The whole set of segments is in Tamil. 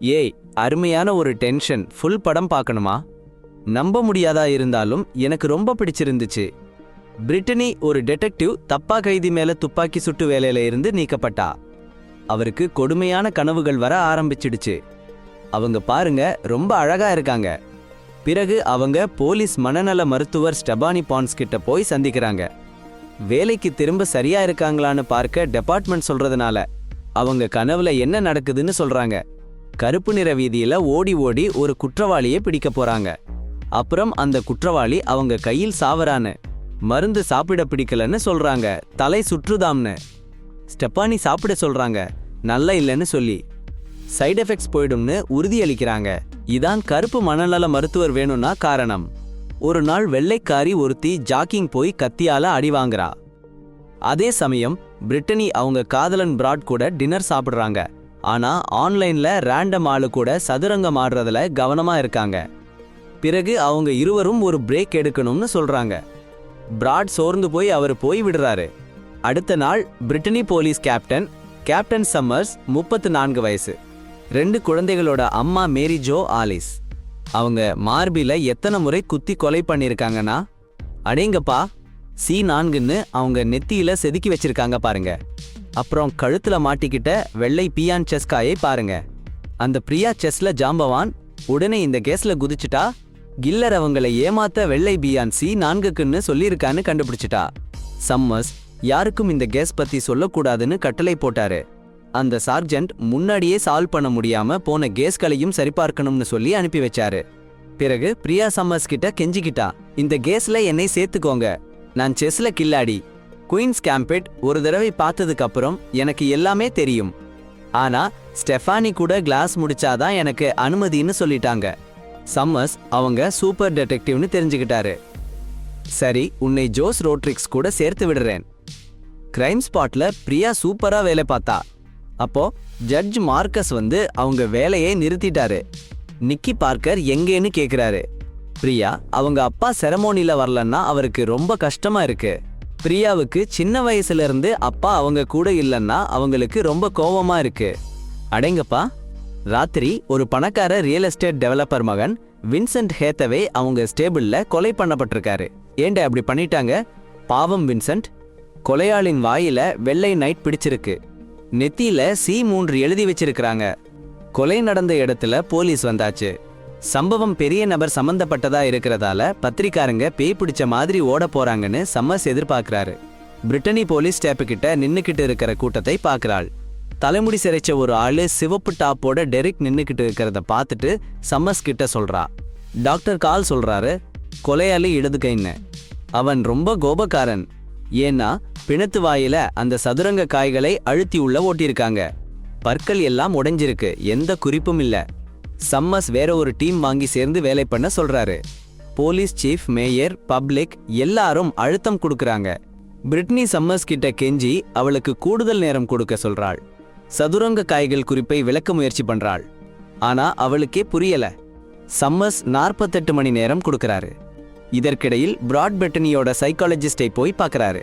ஏய், அருமையான ஒரு டென்ஷன் ஃபுல் படம் பார்க்கணுமா? நம்ப முடியாதா இருந்தாலும் எனக்கு ரொம்ப பிடிச்சிருந்துச்சு. பிரிட்டனி ஒரு டிடெக்டிவ் தப்பா கைதி மேல துப்பாக்கி சுட்டு வேலையில இருந்து நீக்கப்பட்டா. அவருக்கு கொடுமையான கனவுகள் வர ஆரம்பிச்சிடுச்சு. அவங்க பாருங்க ரொம்ப அழகா இருக்காங்க. பிறகு அவங்க போலீஸ் மனநல மருத்துவர் ஸ்டெபானி பான்ஸ் கிட்ட போய் சந்திக்கிறாங்க. வேலைக்கு திரும்ப சரியா இருக்காங்களான்னு பார்க்க டிபார்ட்மெண்ட் சொல்றதுனால அவங்க கனவுல என்ன நடக்குதுன்னு சொல்றாங்க. கருப்பு நிற வீதியில ஓடி ஓடி ஒரு குற்றவாளியை பிடிக்க போறாங்க. அப்புறம் அந்த குற்றவாளி அவங்க கையில் சாவரான்னு, மருந்து சாப்பிட பிடிக்கலன்னு சொல்றாங்க, தலை சுற்றுதாம்னு. ஸ்டெபானி சாப்பிட சொல்றாங்க, நல்ல இல்லைன்னு சொல்லி. சைடு எஃபெக்ட்ஸ் போயிடும்னு உறுதியளிக்கிறாங்க. இதான் கருப்பு மனநல மருத்துவர் வேணும்னா காரணம். ஒரு நாள் வெள்ளைக்காரி ஒருத்தி ஜாக்கிங் போய் கத்தியால அடி வாங்குறா. அதே சமயம் பிரிட்டனி அவங்க காதலன் பிராட் கூட டின்னர் சாப்பிடுறாங்க. ஆனா ஆன்லைன்ல ரேண்டம் ஆளு கூட சதுரங்கம் ஆடுறதுல கவனமா இருக்காங்க. பிறகு அவங்க இருவரும் ஒரு பிரேக் எடுக்கணும்னு சொல்றாங்க. பிராட் சோர்ந்து போய் அவர் போய் விடுறாரு. அடுத்த நாள் பிரிட்டனி போலீஸ் கேப்டன் சம்மர்ஸ், 34 வயசு. 2 குழந்தைகளோட அம்மா மேரி ஜோ ஆலிஸ். அவங்க மார்பில எத்தனை முறை குத்தி கொலை பண்ணிருக்காங்கன்னா, அடேங்கப்பா, C4ன்னு அவங்க நெத்தியில செதுக்கி வச்சிருக்காங்க பாருங்க. அப்புறம் கழுத்துல மாட்டிக்கிட்ட வெள்ளை பியான் செஸ்காயை பாருங்க. அந்த பிரியா செஸ்ல ஜாம்பவான் உடனே இந்த கேஸ்ல குதிச்சுட்டா. கில்லர் அவங்களை ஏமாத்த வெள்ளை பியான் C4க்குன்னு சொல்லியிருக்கான்னு கண்டுபிடிச்சிட்டா. சம்மர்ஸ் யாருக்கும் இந்த கேஸ் பத்தி சொல்லக்கூடாதுன்னு கட்டளை போட்டாரு. அந்த சார்ஜென்ட் முன்னாடியே சால்வ் பண்ண முடியாம போன கேஸ்களையும் சரிபார்க்கணும்னு சொல்லி அனுப்பி வச்சாரு. பிறகு பிரியா சம்மர்ஸ் கிட்ட கெஞ்சிக்கிட்டா, இந்த கேஸ்ல என்னை சேர்த்துக்கோங்க, நான் செஸ்ல கில்லாடி. குயின்ஸ் கேம்பெட் ஒரு தடவை பார்த்ததுக்கு அப்புறம் எனக்கு எல்லாமே தெரியும். ஆனா ஸ்டெஃபானி கூட கிளாஸ் முடிச்சாதான் எனக்கு அனுமதின்னு சொல்லிட்டாங்க. சம்மர்ஸ் அவங்க சூப்பர் டிடெக்டிவ்னு தெரிஞ்சுக்கிட்டாரு. சரி, உன்னை ஜோஸ் ரோட்ரிக்ஸ் கூட சேர்த்து விடுறேன். கிரைம் ஸ்பாட்ல பிரியா சூப்பரா வேலை பார்த்தா. அப்போ ஜட்ஜ் மார்க்கஸ் வந்து அவங்க வேலையை நிறுத்திட்டாரு. நிக்கி பார்க்கர் எங்கேன்னு கேக்குறாரு. பிரியா அவங்க அப்பா செரமோனில வரலன்னா அவருக்கு ரொம்ப கஷ்டமா இருக்கு. பிரியாவுக்கு சின்ன வயசுல இருந்து அப்பா அவங்க கூட இல்லைன்னா அவங்களுக்கு ரொம்ப கோவமா இருக்கு. அடேங்கப்பா, ராத்திரி ஒரு பணக்கார ரியல் எஸ்டேட் டெவலப்பர் மகன் வின்சென்ட் ஹேத்தவே அவங்க ஸ்டேபிள்ல கொலை பண்ணப்பட்டிருக்காரு. ஏண்ட அப்படி பண்ணிட்டாங்க? பாவம் வின்சென்ட். கொலையாளின் வாயில வெள்ளை நைட் பிடிச்சிருக்கு. நெத்தியில C3 எழுதி வச்சிருக்கிறாங்க. கொலை நடந்த இடத்துல போலீஸ் வந்தாச்சு. சம்பவம் பெரிய நபர் சம்பந்தப்பட்டதா இருக்கிறதால பத்திரிக்காரங்க பேய் பிடிச்ச மாதிரி ஓட போறாங்கன்னு சம்மர்ஸ் எதிர்பார்க்கிறாரு. பிரிட்டனி போலீஸ் ஸ்டேப்பு கிட்ட நின்னுக்கிட்டு இருக்கிற கூட்டத்தை பார்க்கிறாள். தலைமுடி சிறைச்ச ஒரு ஆளு சிவப்பு டாப்போட டெரிக் நின்னுக்கிட்டு இருக்கிறத பார்த்துட்டு சம்மர்ஸ் கிட்ட சொல்றா. டாக்டர் கால் சொல்றாரு, கொலையாளி இடது கைன்னு. அவன் ரொம்ப கோபக்காரன். ஏன்னா பிணத்து வாயில அந்த சதுரங்க காய்களை அழுத்தி உள்ள ஓட்டியிருக்காங்க. பற்கள் எல்லாம் உடைஞ்சிருக்கு, எந்த குறிப்பும் இல்ல. சம்மர்ஸ் வேற ஒரு டீம் வாங்கி சேர்ந்து வேலை பண்ண சொல்றாரு. போலீஸ் சீஃப், மேயர், பப்ளிக் எல்லாரும் அழுத்தம் கொடுக்கறாங்க. பிரிட்னி சம்மர்ஸ் கிட்ட கெஞ்சி அவளுக்கு கூடுதல் நேரம் கொடுக்க சொல்றாள். சதுரங்க காய்கள் குறிப்பை விளக்க முயற்சி பண்றாள். ஆனா அவளுக்கே புரியல. சம்மர்ஸ் 48 மணி நேரம் கொடுக்கறாரு. இதற்கிடையில் பிராட் பிரிட்டனியோட சைக்காலஜிஸ்டை போய் பார்க்கறாரு.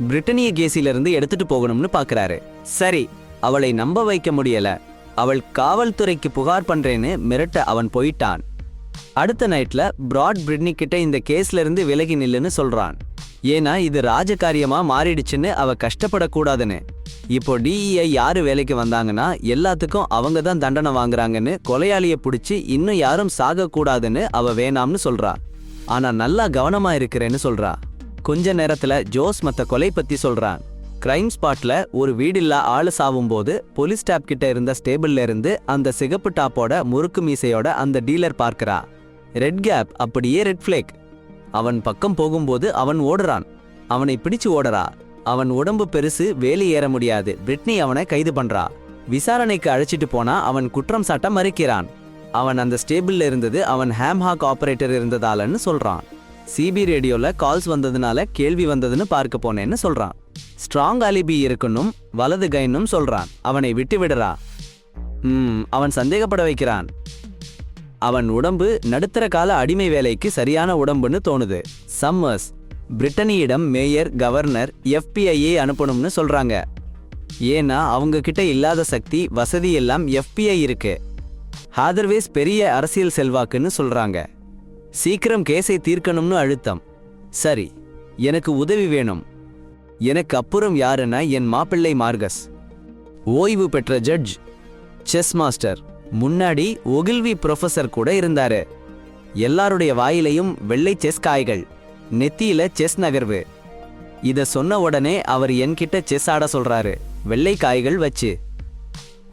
பிரிட்டனிய கேஸிலிருந்து எடுத்துட்டு போகணும்னு பார்க்கறாரு. சரி, அவளை நம்ப வைக்க முடியல. அவள் காவல்துறைக்கு புகார் பண்றேன்னு மிரட்ட அவன் போயிட்டான். அடுத்த நைட்ல பிராட் பிரிட்னி கிட்ட இந்த கேஸ்ல இருந்து விலகி நில்லுன்னு சொல்றான். ஏன்னா இது ராஜகாரியமா மாறிடுச்சுன்னு அவ கஷ்டப்படக்கூடாதுன்னு. இப்போ DEI யாரு வேலைக்கு வந்தாங்கன்னா எல்லாத்துக்கும் அவங்க தான் தண்டனை வாங்குறாங்கன்னு கொலையாளியை பிடிச்சி இன்னும் யாரும் சாக கூடாதுன்னு அவ வேணாம்னு சொல்றா. ஆனா நல்லா கவனமா இருக்கிறேன்னு சொல்றா. கொஞ்ச நேரத்துல ஜோஸ் மத்த கொலை பத்தி சொல்றான். கிரைம் ஸ்பாட்ல ஒரு வீடில்லா ஆளு சாவும் போது போலீஸ் ஸ்டாப் கிட்ட இருந்த ஸ்டேபிள்ல இருந்து அந்த சிகப்பு டாப்போட முறுக்கு மீசையோட அந்த டீலர் பார்க்கிறா. ரெட் கேப், அப்படியே ரெட் ஃபிளேக். அவன் பக்கம் போகும்போது அவன் ஓடுறான். அவனை பிடிச்சு ஓடுறா. அவன் உடம்பு பெருசு, வேலி ஏற முடியாது. பிரிட்னி அவனை கைது பண்றா. விசாரணைக்கு அழைச்சிட்டு போனா அவன் குற்றம் சாட்ட மறுக்கிறான். அவன் அந்த ஸ்டேபிள்ல இருந்தது அவன் ஹேம்ஹாக் ஆபரேட்டர் இருந்ததாலன்னு சொல்றான். CB ரேடியோல கால்ஸ் வந்ததுனால கேள்வி வந்ததுன்னு பார்க்க போனேன்னு சொல்றான். ஸ்ட்ராங் அலிபி இருக்கணும், வலது கைன்னும் சொல்றான். அவனை விட்டு விடுறா. அவன் சந்தேகப்பட வைக்கிறான். அவன் உடம்பு நடுத்தர கால அடிமை வேலைக்கு சரியான உடம்புன்னு தோணுது. சம்மர்ஸ் பிரிட்டனியிடம் மேயர், கவர்னர், FBI அனுப்பணும்னு சொல்றாங்க. ஏன்னா அவங்க கிட்ட இல்லாத சக்தி, வசதி எல்லாம் FBI இருக்கு. ஹாதர்வேஸ் பெரிய அரசியல் செல்வாக்குன்னு சொல்றாங்க. சீக்கிரம் கேஸை தீர்க்கணும்னு அழுத்தம். சரி, எனக்கு உதவி வேணும். எனக்கு அப்புறம் யாருன்னா என் மாப்பிள்ளை மார்கஸ், ஓய்வு பெற்ற ஜட்ஜ், செஸ் மாஸ்டர். முன்னாடி ஒகில்வி ப்ரொஃபசர் கூட இருந்தாரு. எல்லாருடைய வாயிலையும் வெள்ளை செஸ் காய்கள், நெத்தியில செஸ் நகர்வு. இத சொன்ன உடனே அவர் என்கிட்ட செஸ் ஆட சொல்றாரு, வெள்ளை காய்கள் வச்சு.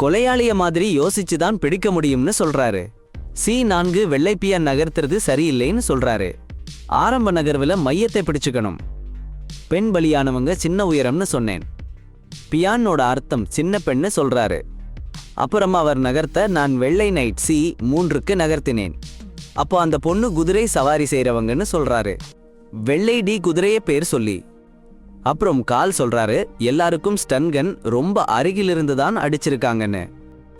கொலையாளிய மாதிரி யோசிச்சு தான் பிடிக்க முடியும்னு சொல்றாரு. C4 வெள்ளை பியான் நகர்த்துறது சரியில்லைன்னு சொல்றாரு. ஆரம்ப நகர்வுல மையத்தை பிடிச்சுக்கணும். பெண் பலியானவங்க சின்ன உயரம்னு சொன்னேன். பியானோட அர்த்தம் சின்ன பெண்ணு சொல்றாரு. அப்புறம் அவர் நகர்த்த நான் வெள்ளை நைட் C3க்கு நகர்த்தினேன். அப்போ அந்த பொண்ணு குதிரை சவாரி செய்யறவங்கன்னு சொல்றாரு. வெள்ளை டி குதிரைய பேர் சொல்லி. அப்புறம் கால் சொல்றாரு, எல்லாருக்கும் ஸ்டன்கன் ரொம்ப அருகிலிருந்து தான் அடிச்சிருக்காங்கன்னு.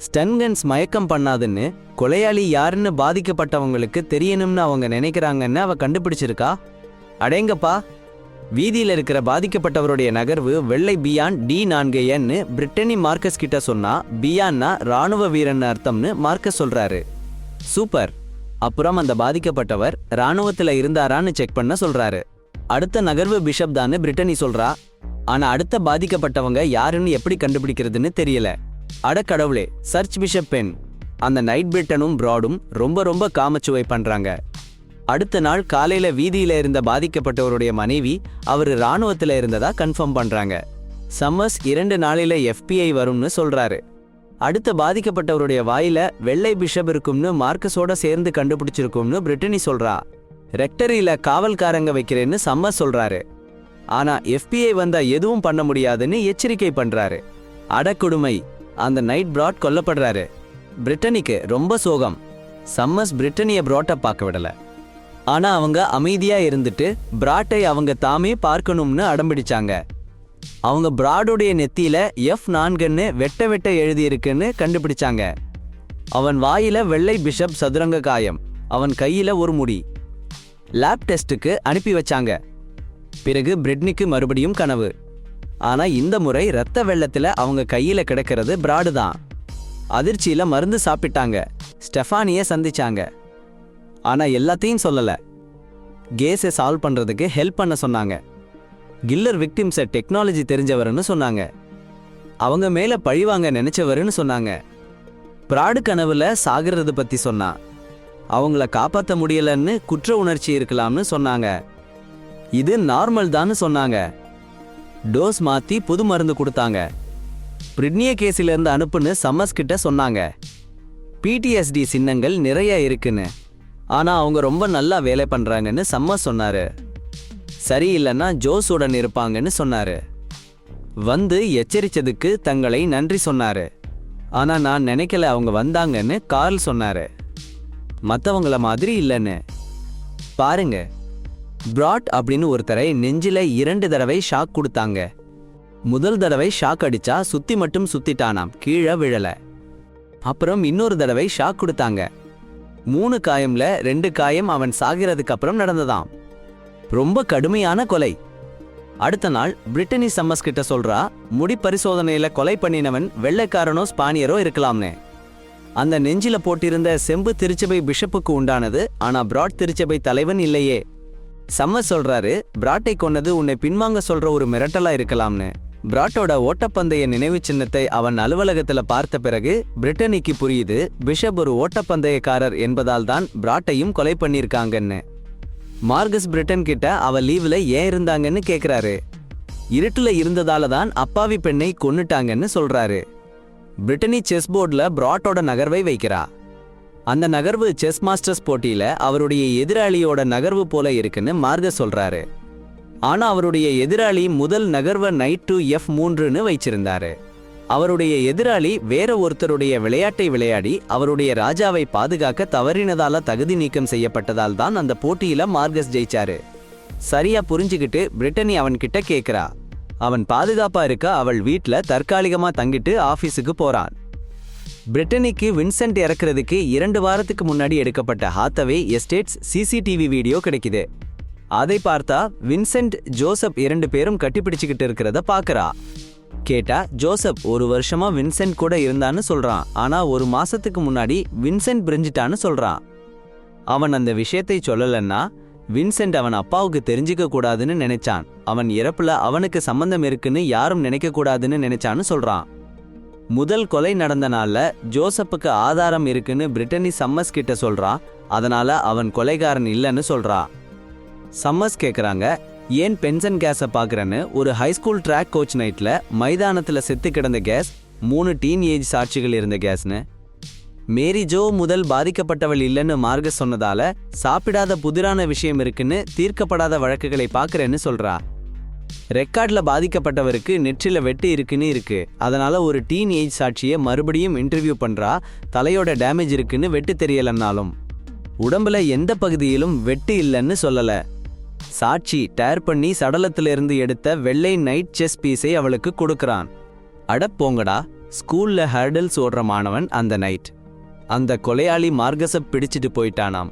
ஸ்டன்கன்ஸ் மயக்கம் பண்ணாதுன்னு, கொலையாளி யாருன்னு பாதிக்கப்பட்டவங்களுக்கு தெரியணும்னு அவங்க நினைக்கிறாங்கன்னு அவ கண்டுபிடிச்சிருக்கா. அடேங்கப்பா, வீதியில் இருக்கிற பாதிக்கப்பட்டவருடைய நகர்வு வெள்ளை பியான் D4ன்னு பிரிட்டனி மார்க்கஸ் கிட்ட சொன்னா, பியான்னா ராணுவ வீரன் அர்த்தம்னு மார்க்கஸ் சொல்றாரு. சூப்பர். அப்புறம் அந்த பாதிக்கப்பட்டவர் ராணுவத்துல இருந்தாரான்னு செக் பண்ண சொல்றாரு. அடுத்த நகர்வு பிஷப் தான்னு பிரிட்டனி சொல்றா. ஆனா அடுத்த பாதிக்கப்பட்டவங்க யாருன்னு எப்படி கண்டுபிடிக்கிறதுன்னு தெரியல. அடக்கடவுளே, சர்ச் பிஷப் பென். அந்த நைட் பிரிட்டனும் ப்ராடும் ரொம்ப காமச்சுவை பண்றாங்க. அடுத்த நாள் காலையில வீதியில இருந்த பாதிக்கப்பட்டவருடைய மனைவி அவர் ராணுவத்துல இருந்ததா கன்ஃபார்ம் பண்றாங்க. சம்மர்ஸ் 2 நாளில FBI வரும்னு சொல்றாரு. அடுத்த பாதிக்கப்பட்டவருடைய வாயில வெள்ளை பிஷப் இருக்கும்னு மார்க்கஸோட சேர்ந்து கண்டுபிடிச்சிருக்கும்னு பிரிட்டனி சொல்றா. ரெக்டரியில காவல்காரங்க வைக்கிறேன்னு சம்மர்ஸ் சொல்றாரு. ஆனா FBI வந்தா எதுவும் பண்ண முடியாதுன்னு எச்சரிக்கை பண்றாரு. அடக்குடுமை. அந்த நைட் ப்ராட் கொல்லப்படுறாரு. பிரிட்டனிக்கு ரொம்ப சோகம். சம்மர்ஸ் பிரிட்டனிய ப்ராட்டை பார்க்க விடல. ஆனா அவங்க அமைதியா இருந்துட்டு பிராட்டை அவங்க தாமே பார்க்கணும்னு அடம்பிடிச்சாங்க. அவங்க பிராடோடைய நெத்தியில F4ன்னு வெட்ட எழுதியிருக்குன்னு கண்டுபிடிச்சாங்க. அவன் வாயில வெள்ளை பிஷப் சதுரங்க காயம், அவன் கையில ஒரு முடி. லேப் டெஸ்ட்டுக்கு அனுப்பி வச்சாங்க. பிறகு பிரிட்னிக்கு மறுபடியும் கனவு. ஆனா இந்த முறை இரத்த வெள்ளத்துல அவங்க கையில கிடக்கிறது பிராடு தான். அதிர்ச்சியில மருந்து சாப்பிட்டாங்க. ஸ்டெஃபானிய சந்திச்சாங்க. ஆனா எல்லாத்தையும் சொல்லல. கேஸை சால்வ் பண்றதுக்கு ஹெல்ப் பண்ண சொன்னாங்க. கில்லர் விக்டிம்ஸை டெக்னாலஜி தெரிஞ்சவர்னு சொன்னாங்க. அவங்க மேல பழிவாங்க நினைச்சவருன்னு சொன்னாங்க. பிராடு கனவுல சாகிறது பத்தி சொன்னா. அவங்கள காப்பாற்ற முடியலன்னு குற்ற உணர்ச்சி இருக்கலாம்னு சொன்னாங்க. இது நார்மல் தான்னு சொன்னாங்க. டோஸ் மாத்தி புது மருந்து கொடுத்தாங்க. பிரிட்னிய கேஸில இருந்து அனுப்புன்னு சம்மர்ஸ் கிட்ட சொன்னாங்க. PTSD சின்னங்கள் நிறைய இருக்குன்னு. ஆனா அவங்க ரொம்ப நல்லா வேலை பண்றாங்கன்னு சம்மர்ஸ் சொன்னாரு. சரியில்லைன்னா ஜோஸுடன் இருப்பாங்கன்னு சொன்னாரு. வந்து எச்சரிச்சதுக்கு தங்களை நன்றி சொன்னாரு. ஆனா நான் நினைக்கல அவங்க வந்தாங்கன்னு கார்ல் சொன்னாரு. மற்றவங்கள மாதிரி இல்லைன்னு. பாருங்க, பிராட் அப்படின்னு ஒருத்தரை நெஞ்சில 2 தடவை ஷாக் கொடுத்தாங்க. முதல் தடவை ஷாக் அடிச்சா சுத்தி மட்டும் சுத்திட்டானாம், கீழே விழல. அப்புறம் இன்னொரு தடவை ஷாக் கொடுத்தாங்க. 3 காயம்ல 2 காயம் அவன் சாகிறதுக்கு அப்புறம் நடந்ததாம். ரொம்ப கடுமையான கொலை. அடுத்த நாள் பிரிட்டனி சம்மர்ஸ் கிட்ட சொல்றா, முடி பரிசோதனையில கொலை பண்ணினவன் வெள்ளைக்காரனோ ஸ்பானியரோ இருக்கலாம்னு. அந்த நெஞ்சில போட்டிருந்த செம்பு திருச்சபை பிஷப்புக்கு உண்டானது, ஆனா பிராட் திருச்சபை தலைவன் இல்லையே. சம்மர்ஸ் சொல்றாரு, பிராட்டை கொன்னது உன்னை பின்வாங்க சொல்ற ஒரு மிரட்டலா இருக்கலாம்னு. பிராட்டோட ஓட்டப்பந்தய நினைவு சின்னத்தை அவன் அலுவலகத்துல பார்த்த பிறகு பிரிட்டனிக்கு புரியுது, பிஷப் ஒரு ஓட்டப்பந்தயக்காரர் என்பதால் தான் பிராட்டையும் கொலை பண்ணிருக்காங்கன்னு. மார்கஸ் பிரிட்டன் கிட்ட அவ லீவ்ல ஏன் இருந்தாங்கன்னு கேக்குறாரு. இருட்டுல இருந்ததால தான் அப்பாவி பெண்ணை கொன்னுட்டாங்கன்னு சொல்றாரு. பிரிட்டனி செஸ் போர்ட்ல பிராட்டோட நகர்வை வைக்கிறா. அந்த நகர்வு செஸ் மாஸ்டர்ஸ் போட்டியில அவருடைய எதிராளியோட நகர்வு போல இருக்குன்னு மார்கஸ் சொல்றாரு. ஆனா அவருடைய எதிராளி முதல் நகர்வை நைட் டு F3ன்னு வச்சிருந்தாரு. அவருடைய எதிராளி வேற ஒருத்தருடைய விளையாட்டை விளையாடி அவருடைய ராஜாவை பாதுகாக்க தவறினதால தகுதி நீக்கம் செய்யப்பட்டதால் தான் அந்த போட்டியில மார்கஸ் ஜெயிச்சாரு. சரியா புரிஞ்சுக்கிட்டு பிரிட்டனி அவன் கிட்ட கேக்குறா. அவன் பாதுகாப்பா இருக்க அவள் வீட்ல தற்காலிகமா தங்கிட்டு ஆபீஸுக்கு போறான். பிரிட்டனிக்கு வின்சென்ட் இறக்குறதுக்கு 2 வாரத்துக்கு முன்னாடி எடுக்கப்பட்ட ஹாத்தவே எஸ்டேட்ஸ் CCTV வீடியோ கிடைக்குது. அதை பார்த்தா வின்சென்ட், ஜோசப் 2 பேரும் கட்டிப்பிடிச்சுக்கிட்டு இருக்கிறத பாக்குறா. கேட்டா ஜோசப் ஒரு வருஷமா வின்சென்ட் கூட இருந்தான்னு சொல்றான். ஆனா ஒரு மாசத்துக்கு முன்னாடி வின்சென்ட் பிரிஞ்சிட்டான்னு சொல்றான். அவன் அந்த விஷயத்தை சொல்லலன்னா வின்சென்ட் அவன் அப்பாவுக்கு தெரிஞ்சிக்க கூடாதுன்னு நினைச்சான். அவன் இறப்புல அவனுக்கு சம்பந்தம் இருக்குன்னு யாரும் நினைக்க கூடாதுன்னு நினைச்சான்னு சொல்றான். முதல் கொலை நடந்த நாள்ல ஜோசப்புக்கு ஆதாரம் இருக்குன்னு பிரிட்டனி சம்மர்ஸ் கிட்ட சொல்றான். அதனால அவன் கொலைகாரன் இல்லைன்னு சொல்றா. சம்மர்ஸ் கேக்குறாங்க, ஏன் பென்சன் கேஸை பார்க்குறேன்னு. ஒரு ஹைஸ்கூல் ட்ராக் கோச் நைட்ல மைதானத்தில் செத்து கிடந்த கேஸ் 3 டீன் ஏஜ் சாட்சிகள் இருந்த கேஸ்னு. மேரி ஜோ முதல் பாதிக்கப்பட்டவள் இல்லைன்னு மார்கஸ் சொன்னதால சாப்பிடாத புதிரான விஷயம் இருக்குன்னு தீர்க்கப்படாத வழக்குகளை பார்க்குறேன்னு சொல்றா. ரெக்கார்ட்ல பாதிக்கப்பட்டவருக்கு நெற்றில வெட்டு இருக்குன்னு இருக்கு. அதனால ஒரு டீன் ஏஜ் சாட்சியை மறுபடியும் இன்டர்வியூ பண்றா. தலையோட டேமேஜ் இருக்குன்னு வெட்டு தெரியலன்னாலும் உடம்புல எந்த பகுதியிலும் வெட்டு இல்லைன்னு சொல்லல. சாட்சி டேர் பண்ணி சடலத்திலிருந்து எடுத்த வெள்ளை நைட் செஸ் பீஸை அவளுக்கு கொடுக்கறான். அட போங்கடா, ஸ்கூல்ல ஹர்டல்ஸ் ஓடுற மாணவன் அந்த நைட். அந்த கொலையாளி மார்கஸை பிடிச்சிட்டு போயிட்டானாம்.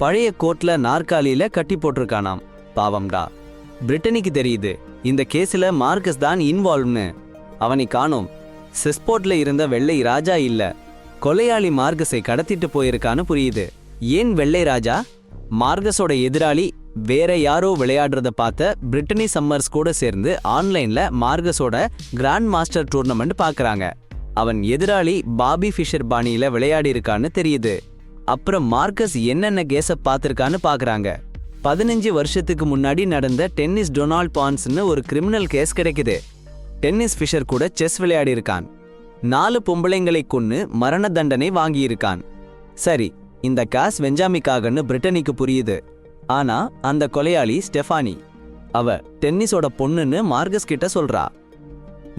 பழைய கோர்ட்ல நாற்காலியில கட்டி போட்டிருக்கானாம். பாவம்டா. பிரிட்டனிக்கு தெரியுது இந்த கேஸ்ல மார்கஸ் தான் இன்வால்வ்னு. அவனை காணோம். செஸ்போர்ட்ல இருந்த வெள்ளை ராஜா இல்ல, கொலையாளி மார்கஸை கடத்திட்டு போயிருக்கான்னு புரியுது. ஏன் வெள்ளை ராஜா? மார்கஸோட எதிராளி வேற யாரோ விளையாடுறத பார்த்த பிரிட்டனி சம்மர்ஸ் கூட சேர்ந்து ஆன்லைன்ல மார்கஸோட கிராண்ட் மாஸ்டர் டூர்னமெண்ட் பார்க்கறாங்க. அவன் எதிராளி பாபி ஃபிஷர் பாணியில விளையாடி இருக்கான்னு தெரியுது. அப்புறம் மார்கஸ் என்னென்ன கேஸை பார்த்திருக்கான்னு பார்க்கறாங்க. 15 வருஷத்துக்கு முன்னாடி நடந்த டென்னிஸ் டொனால்ட் பான்ஸ்னு ஒரு கிரிமினல் கேஸ் கிடைக்குது. டென்னிஸ் ஃபிஷர் கூட செஸ் விளையாடி இருக்கான். 4 பொம்பளைங்களை கொன்னு மரண தண்டனை வாங்கியிருக்கான். சரி, இந்த காஸ் வெஞ்சாமிக்காகன்னு பிரிட்டனிக்கு புரியுது. ஆனா அந்த கொலையாளி ஸ்டெஃபானி, அவ டென்னிஸோட பொண்ணுன்னு மார்கஸ் கிட்ட சொல்றா.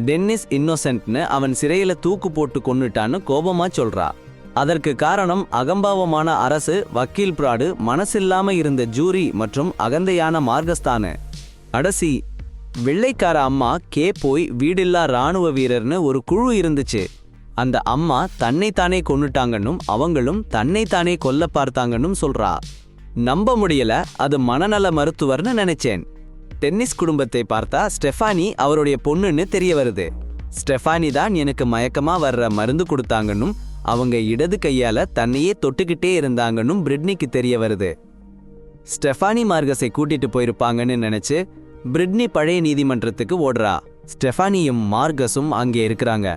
டென்னிஸ் இன்னோசென்ட்னு அவன் சிறையில தூக்கு போட்டு கொன்னுட்டான்னு கோபமா சொல்றா. அதற்கு காரணம் அகம்பாவமான அரசு, வக்கீல் பிராடு, மனசில்லாம இருந்த ஜூரி மற்றும் அகந்தையான மார்கஸ் தானு. அடசி, வெள்ளைக்கார அம்மா கே போய் வீடில்லா ராணுவ வீரர்னு ஒரு குழு இருந்துச்சு. அந்த அம்மா தன்னைத்தானே கொன்னுட்டாங்கன்னும் அவங்களும் தன்னைத்தானே கொல்ல பார்த்தாங்கன்னும் சொல்றா. நம்ப முடியல. அது மனநல மருத்துவர்னு நினைச்சேன். டென்னிஸ் குடும்பத்தை பார்த்தா ஸ்டெஃபானி அவருடைய பொண்ணுன்னு தெரிய வருது. ஸ்டெஃபானி தான் எனக்கு மயக்கமா வர்ற மருந்து கொடுத்தாங்கன்னும் அவங்க இடது கையால தன்னையே தொட்டுக்கிட்டே இருந்தாங்கன்னும் பிரிட்னிக்கு தெரிய வருது. ஸ்டெஃபானி மார்கஸை கூட்டிட்டு போயிருப்பாங்கன்னு நினைச்சு பிரிட்னி பழைய நீதிமன்றத்துக்கு ஓடுறா. ஸ்டெஃபானியும் மார்கஸும் அங்கே இருக்கிறாங்க.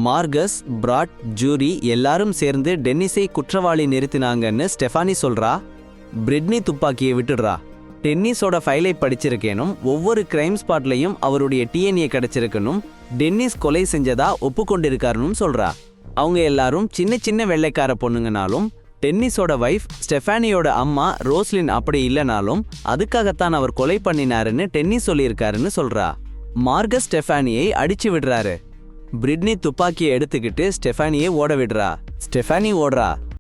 மார்கஸ், பிராட், ஜூரி எல்லாரும் சேர்ந்து டென்னிஸை குற்றவாளி நிறுத்தினாங்கன்னு ஸ்டெஃபானி சொல்றா. பிரிட்னி துப்பாக்கியை விட்டுடுறா. டென்னிஸோட ஃபைலை படிச்சிருக்கேனும் ஒவ்வொரு கிரைம் ஸ்பாட்லையும் அவருடைய டிஎன்ஏ கிடைச்சிருக்கணும், டென்னிஸ் கொலை செஞ்சதா ஒப்புக்கொண்டிருக்காருன்னு சொல்றா. அவங்க எல்லாரும் சின்ன சின்ன வெள்ளைக்கார பொண்ணுங்கனாலும் டென்னிஸோட வைஃப் ஸ்டெஃபானியோட அம்மா ரோஸ்லின் அப்படி இல்லைனாலும் அதுக்காகத்தான் அவர் கொலை பண்ணினாருன்னு டென்னிஸ் சொல்லியிருக்காருன்னு சொல்றா. மார்கஸ் ஸ்டெஃபானியை அடிச்சு விடுறாரு. பிரிட்னி துப்பாக்கியை எடுத்துக்கிட்டு ஸ்டெஃபானியை ஓட விடுறா. ஸ்டெஃபானி ஓடுறா.